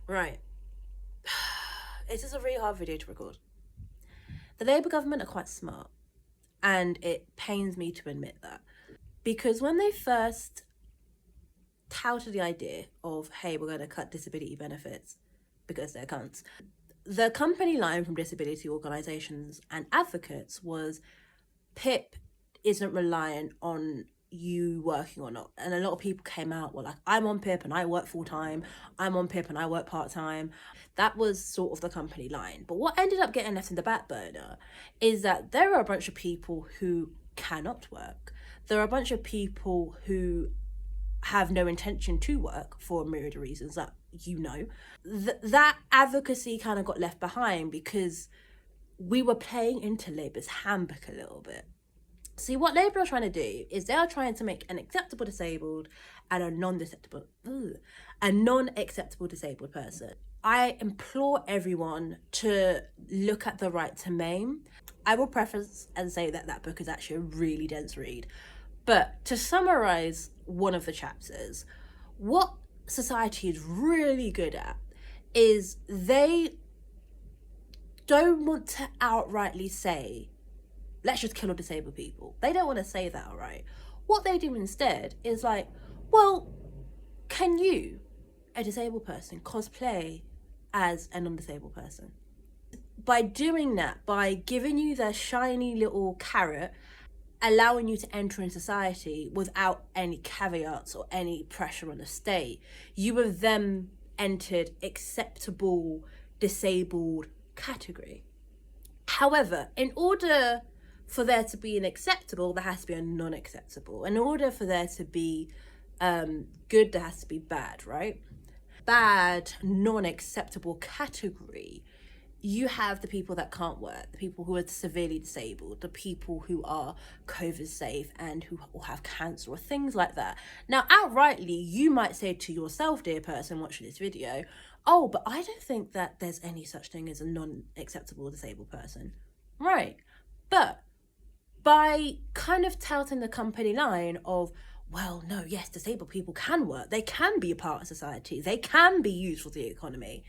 Right. This is a really hard video to record. The Labour government are quite smart, and it pains me to admit that. Because when they first touted the idea of, hey, we're going to cut disability benefits because they're cunts, the company line from disability organisations and advocates was PIP isn't reliant on you working or not. And a lot of people came out, were like, I'm on PIP and I work full time, I'm on PIP and I work part time. That was sort of the company line. But what ended up getting left in the back burner is that there are a bunch of people who cannot work. There are a bunch of people who have no intention to work for a myriad of reasons that you know. That advocacy kind of got left behind because we were playing into Labour's handbook a little bit. See, what Labour are trying to do is they are trying to make an acceptable disabled and a non-acceptable disabled person. I implore everyone to look at The Right to Maim. I will preface and say that that book is actually a really dense read. But to summarise one of the chapters, what society is really good at is they don't want to outrightly say, let's just kill all disabled people. They don't want to say that, all right? What they do instead is like, well, can you, a disabled person, cosplay as a non-disabled person? By doing that, by giving you their shiny little carrot, allowing you to enter in society without any caveats or any pressure on the state, you have then entered acceptable disabled category. However, in order for there to be an acceptable, there has to be a non-acceptable. In order for there to be good, there has to be bad, right? Bad, non-acceptable category, you have the people that can't work, the people who are severely disabled, the people who are COVID safe and who have cancer or things like that. Now, outrightly, you might say to yourself, dear person watching this video, oh, but I don't think that there's any such thing as a non-acceptable disabled person. Right. But by kind of touting the company line of, well, no, yes, disabled people can work, they can be a part of society, they can be used for the economy,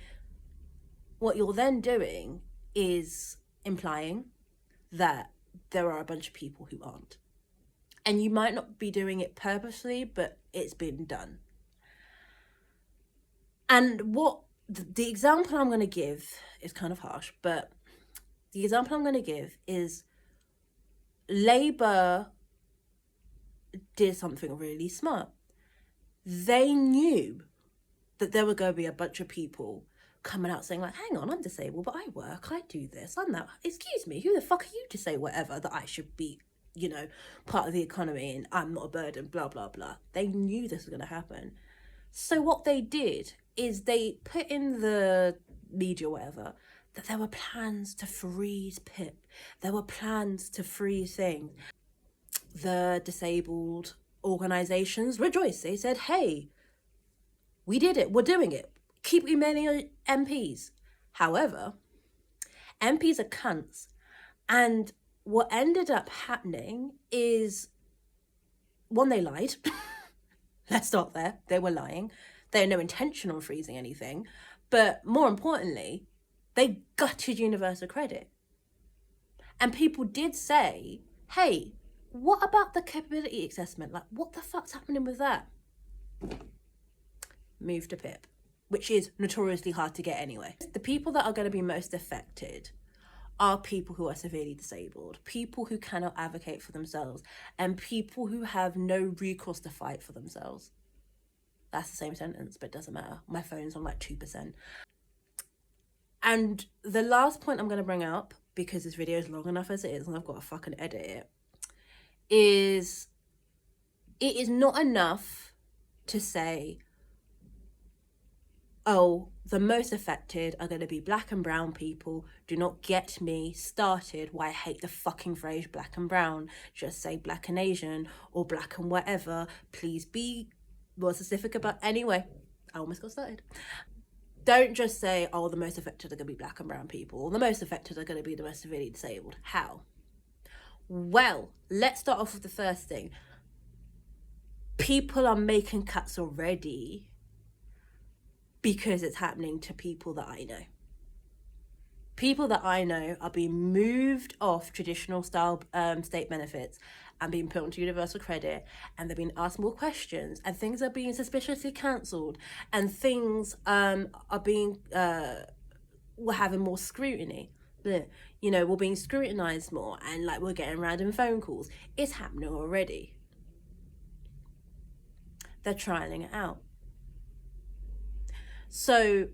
what you're then doing is implying that there are a bunch of people who aren't. And you might not be doing it purposely, but it's been done. And what the example I'm going to give is kind of harsh, but the example I'm going to give is Labour did something really smart. They knew that there were going to be a bunch of people coming out saying like, hang on, I'm disabled, but I work, I do this, I'm that. Excuse me, who the fuck are you to say whatever, that I should be, you know, part of the economy and I'm not a burden, blah, blah, blah. They knew this was going to happen. So what they did is they put in the media, whatever, that there were plans to freeze PIP. There were plans to freeze things. The disabled organisations rejoiced. They said, hey, we did it, we're doing it. Keep emailing MPs. However, MPs are cunts. And what ended up happening is, one, they lied. Let's start there. They were lying. They had no intention on freezing anything. But more importantly, they gutted universal credit. And people did say, hey, what about the capability assessment? Like, what the fuck's happening with that? Move to PIP, which is notoriously hard to get anyway. The people that are going to be most affected are people who are severely disabled, people who cannot advocate for themselves, and people who have no recourse to fight for themselves. That's the same sentence, but it doesn't matter. My phone's on like 2%. And the last point I'm going to bring up, because this video is long enough as it is and I've got to fucking edit it, is it is not enough to say, oh, the most affected are going to be black and brown people. Do not get me started why I hate the fucking phrase black and brown. Just say black and Asian or black and whatever. Please be more specific about... Anyway, I almost got started. Don't just say, oh, the most affected are going to be black and brown people, or the most affected are going to be the most severely disabled. How? Well, let's start off with the first thing. People are making cuts already because it's happening to people that I know. People that I know are being moved off traditional style state benefits and being put onto universal credit, and they're being asked more questions, and things are being suspiciously cancelled, and things are being we're having more scrutiny. You know, we're being scrutinized more, and like we're getting random phone calls. It's happening already. They're trialing it out. So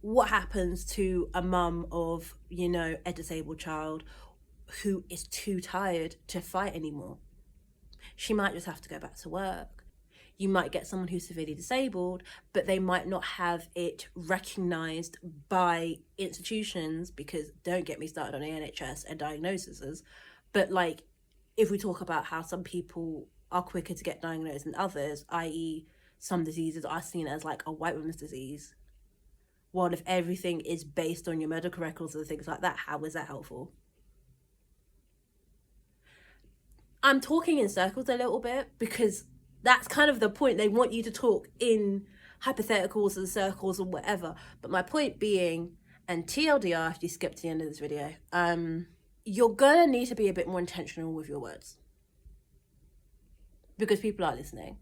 what happens to a mum of, you know, a disabled child who is too tired to fight anymore? She might just have to go back to work. You might get someone who's severely disabled, but they might not have it recognised by institutions, because don't get me started on the NHS and diagnoses. But like, if we talk about how some people are quicker to get diagnosed than others, i.e. some diseases are seen as like a white woman's disease. Well, if everything is based on your medical records and things like that, how is that helpful? I'm talking in circles a little bit because that's kind of the point. They want you to talk in hypotheticals and circles and whatever. But my point being, and TLDR, if you skip to the end of this video, you're gonna need to be a bit more intentional with your words, because people are listening.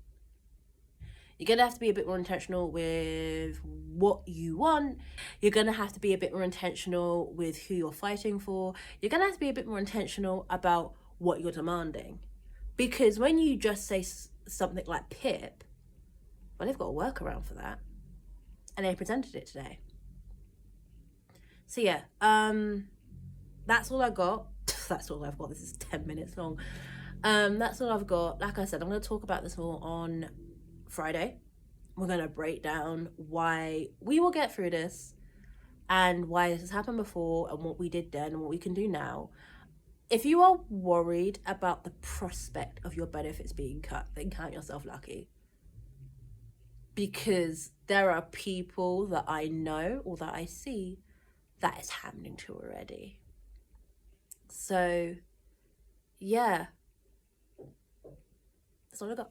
You're gonna have to be a bit more intentional with what you want. You're gonna have to be a bit more intentional with who you're fighting for. You're gonna have to be a bit more intentional about what you're demanding. Because when you just say something like PIP, well, they've got a workaround for that. And they presented it today. So yeah, that's all I got. That's all I've got. This is 10 minutes long. That's all I've got. Like I said, I'm going to talk about this more on Friday. We're going to break down why we will get through this and why this has happened before and what we did then and what we can do now. If you are worried about the prospect of your benefits being cut, then count yourself lucky. Because there are people that I know or that I see that is happening to already. So, yeah. That's all I got.